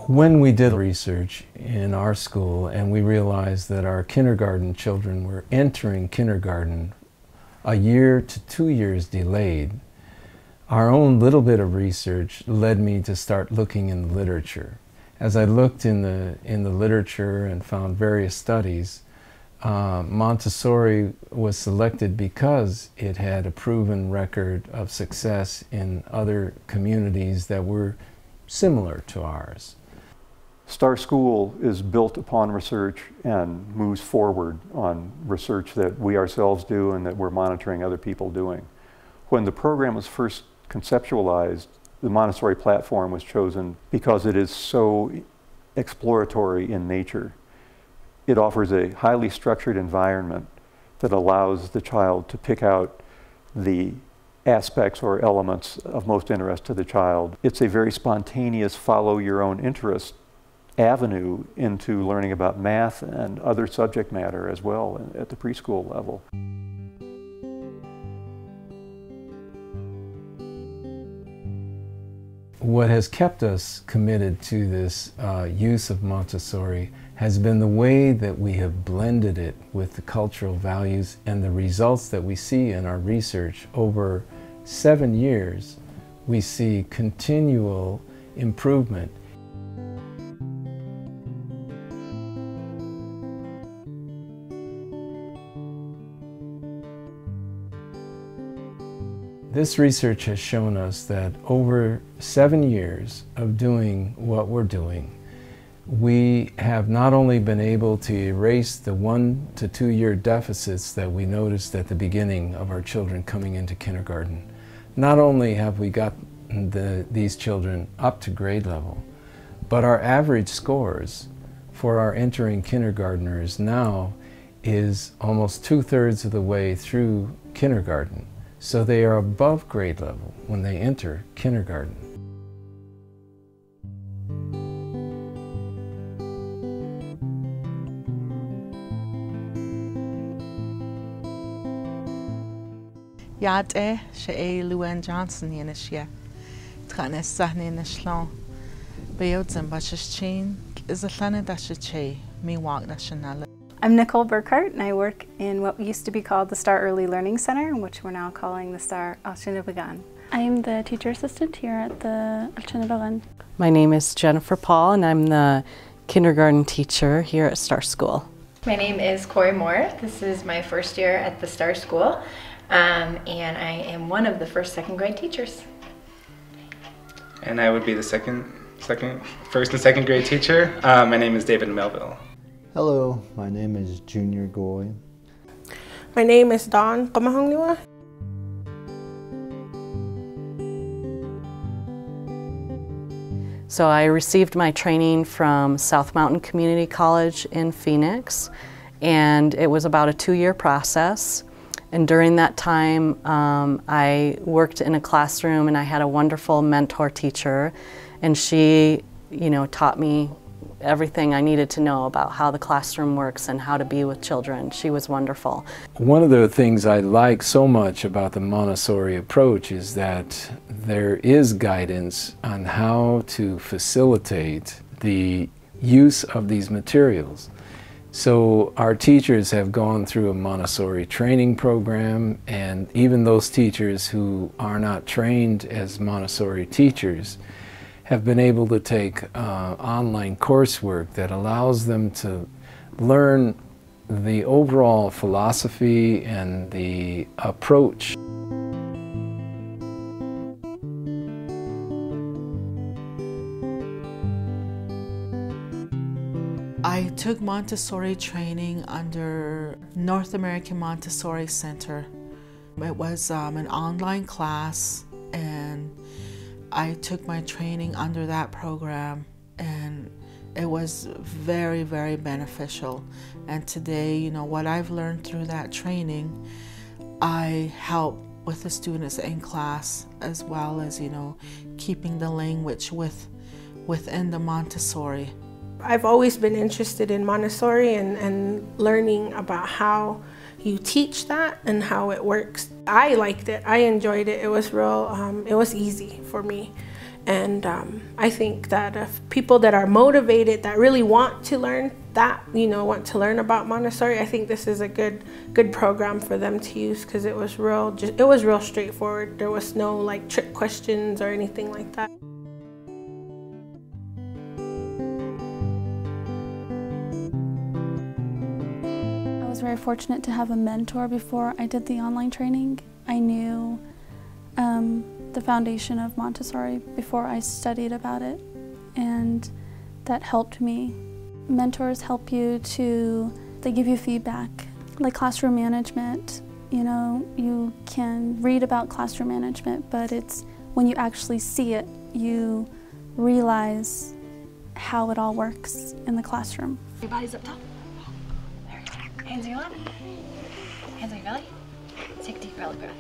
When we did research in our school and we realized that our kindergarten children were entering kindergarten a year to 2 years delayed, our own little bit of research led me to start looking in the literature. As I looked in the literature and found various studies, Montessori was selected because it had a proven record of success in other communities that were similar to ours. Star School is built upon research and moves forward on research that we ourselves do and that we're monitoring other people doing. When the program was first conceptualized, the Montessori platform was chosen because it is so exploratory in nature. It offers a highly structured environment that allows the child to pick out the aspects or elements of most interest to the child. It's a very spontaneous follow your own interest avenue into learning about math and other subject matter as well at the preschool level. What has kept us committed to this use of Montessori has been the way that we have blended it with the cultural values and the results that we see in our research. Over 7 years, we see continual improvement. This research has shown us that over 7 years of doing what we're doing, we have not only been able to erase the 1 to 2 year deficits that we noticed at the beginning of our children coming into kindergarten. Not only have we got these children up to grade level, but our average scores for our entering kindergartners now is almost 2/3 of the way through kindergarten. So they are above grade level when they enter kindergarten. Yade she Luan Johnson yenishia. Tkhane sahne nishlon. Beyodzem bashchin is a thane dashe me walk national. I'm Nicole Burkhart, and I work in what used to be called the Star Early Learning Center, which we're now calling the Star Attribution. I am the teacher assistant here at the Attribution. My name is Jennifer Paul, and I'm the kindergarten teacher here at Star School. My name is Corey Moore. This is my first year at the Star School, and I am one of the first 2nd grade teachers. And I would be the first and second grade teacher. My name is David Melville. Hello, my name is Junior Goy. My name is Dawn Kamahongniwa. So I received my training from South Mountain Community College in Phoenix, and it was about a 2-year process. And during that time, I worked in a classroom, and I had a wonderful mentor teacher, and she, taught me everything I needed to know about how the classroom works and how to be with children. She was wonderful. One of the things I like so much about the Montessori approach is that there is guidance on how to facilitate the use of these materials. So our teachers have gone through a Montessori training program, and even those teachers who are not trained as Montessori teachers have been able to take online coursework that allows them to learn the overall philosophy and the approach. I took Montessori training under North American Montessori Center. It was an online class, and I took my training under that program, and it was very, very beneficial. And today, what I've learned through that training, I help with the students in class, as well as, keeping the language within the Montessori. I've always been interested in Montessori and learning about how you teach that and how it works. I liked it. I enjoyed it. It was real, it was easy for me. And I think that if people that are motivated, that really want to learn that, want to learn about Montessori, I think this is a good program for them to use, because it was real straightforward. There was no like trick questions or anything like that. I was very fortunate to have a mentor before I did the online training. I knew the foundation of Montessori before I studied about it, and that helped me. Mentors help you they give you feedback, like classroom management. You can read about classroom management, but it's when you actually see it, you realize how it all works in the classroom. Your body's up top. There you go. Hands on your lap. Hands on your belly. Take a deep belly breath.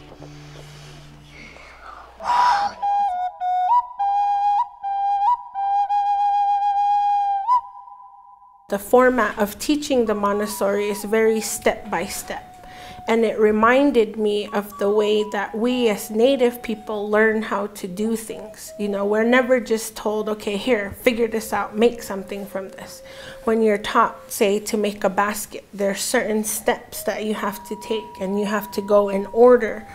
The format of teaching the Montessori is very step-by-step, and it reminded me of the way that we as Native people learn how to do things. We're never just told, okay, here, figure this out, make something from this. When you're taught, say, to make a basket, there are certain steps that you have to take, and you have to go in order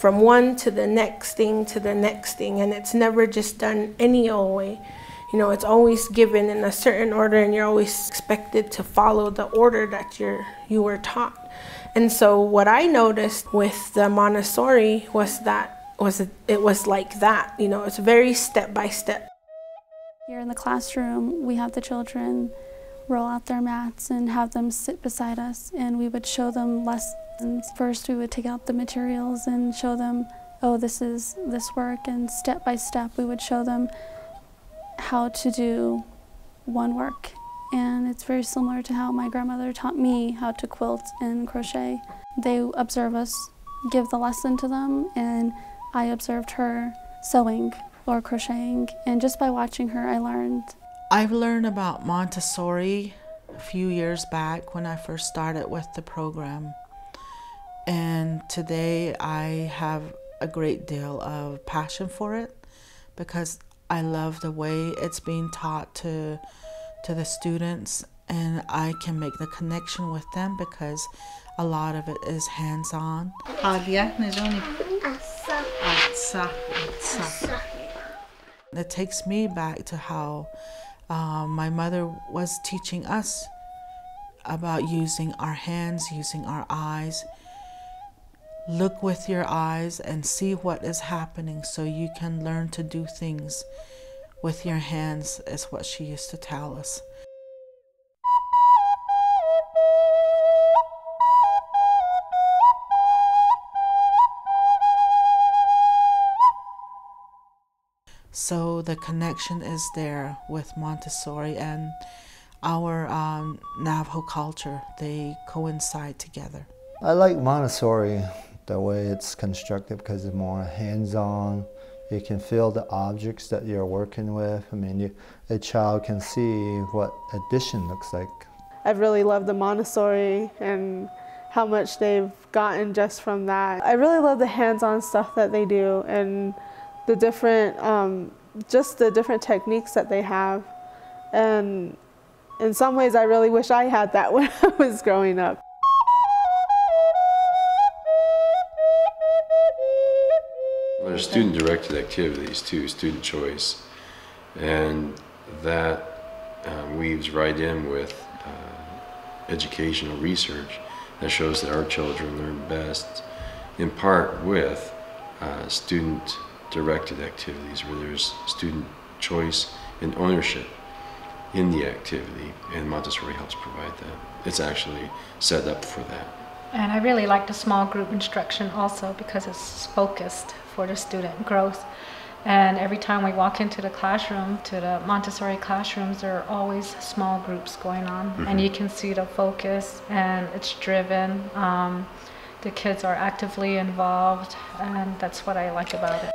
from one to the next thing to the next thing, and it's never just done any old way. It's always given in a certain order, and you're always expected to follow the order that you were taught. And so what I noticed with the Montessori was that it was like that. It's very step by step. Here in the classroom, we have the children roll out their mats and have them sit beside us, and we would show them lessons. First, we would take out the materials and show them, oh, this is this work, and step by step, we would show them how to do one work. And it's very similar to how my grandmother taught me how to quilt and crochet. They observe us give the lesson to them, and I observed her sewing or crocheting, and just by watching her I learned. I've learned about Montessori a few years back when I first started with the program, and today I have a great deal of passion for it because I love the way it's being taught to the students, and I can make the connection with them because a lot of it is hands-on. It takes me back to how my mother was teaching us about using our hands, using our eyes. Look with your eyes and see what is happening so you can learn to do things with your hands, is what she used to tell us. So the connection is there with Montessori and our Navajo culture. They coincide together. I like Montessori, the way it's constructed, because it's more hands-on. You can feel the objects that you're working with. I mean, a child can see what addition looks like. I've really loved the Montessori and how much they've gotten just from that. I really love the hands-on stuff that they do and the different, just the different techniques that they have. And in some ways, I really wish I had that when I was growing up. There's student-directed activities too, student choice, and that weaves right in with educational research that shows that our children learn best in part with student-directed activities where there's student choice and ownership in the activity, and Montessori helps provide that. It's actually set up for that. And I really like the small group instruction also because it's focused for the student growth. And every time we walk into the classroom, to the Montessori classrooms, there are always small groups going on. Mm-hmm. And you can see the focus, and it's driven. The kids are actively involved, and that's what I like about it.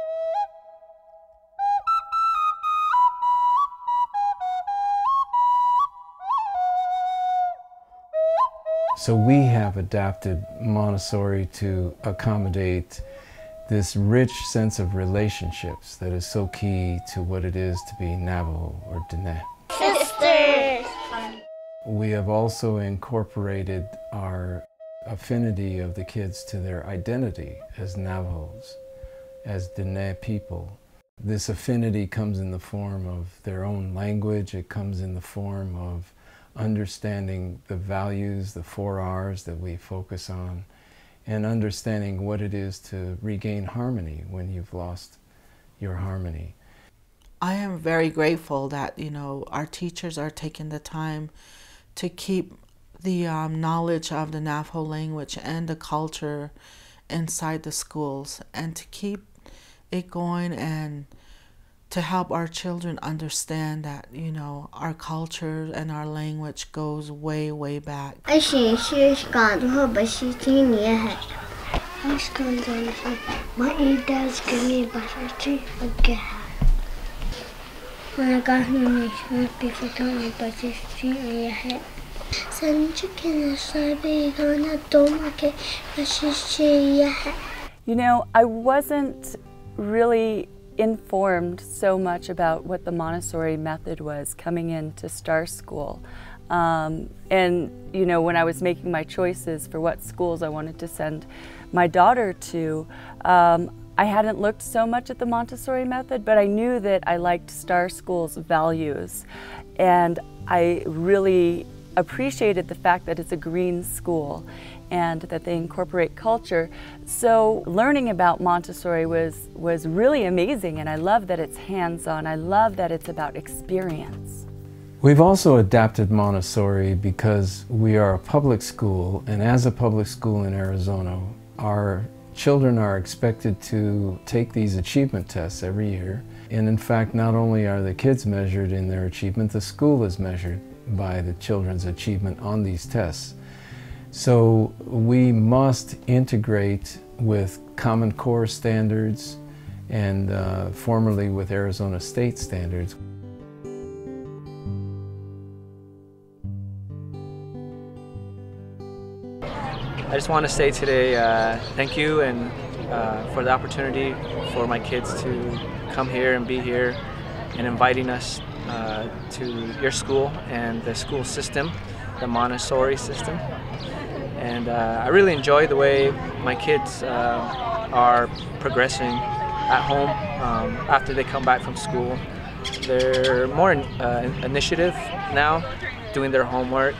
So we have adapted Montessori to accommodate this rich sense of relationships that is so key to what it is to be Navajo or Diné. Sisters! We have also incorporated our affinity of the kids to their identity as Navajos, as Diné people. This affinity comes in the form of their own language. It comes in the form of understanding the values, the 4 R's that we focus on, and understanding what it is to regain harmony when you've lost your harmony. I am very grateful that, you know, our teachers are taking the time to keep the knowledge of the Navajo language and the culture inside the schools, and to keep it going and to help our children understand that, you know, our culture and our language goes way, way back. When I got Navajo Nation, people told me about this street on your head. You know, I wasn't really informed so much about what the Montessori method was coming into Star School. And, you know, when I was making my choices for what schools I wanted to send my daughter to, I hadn't looked so much at the Montessori method, but I knew that I liked Star School's values. And I really appreciated the fact that it's a green school and that they incorporate culture. So learning about Montessori was really amazing, and I love that it's hands-on. I love that it's about experience. We've also adapted Montessori because we are a public school, and as a public school in Arizona, our children are expected to take these achievement tests every year. And in fact, not only are the kids measured in their achievement, the school is measured by the children's achievement on these tests. So we must integrate with Common Core standards and formerly with Arizona State standards. I just want to say today thank you and for the opportunity for my kids to come here and be here and inviting us to your school and the school system, the Montessori system. And I really enjoy the way my kids are progressing at home after they come back from school. They're more initiative now, doing their homework.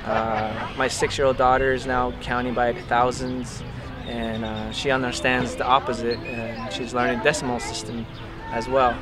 My 6-year-old daughter is now counting by the thousands, and she understands the opposite, and she's learning decimal system as well.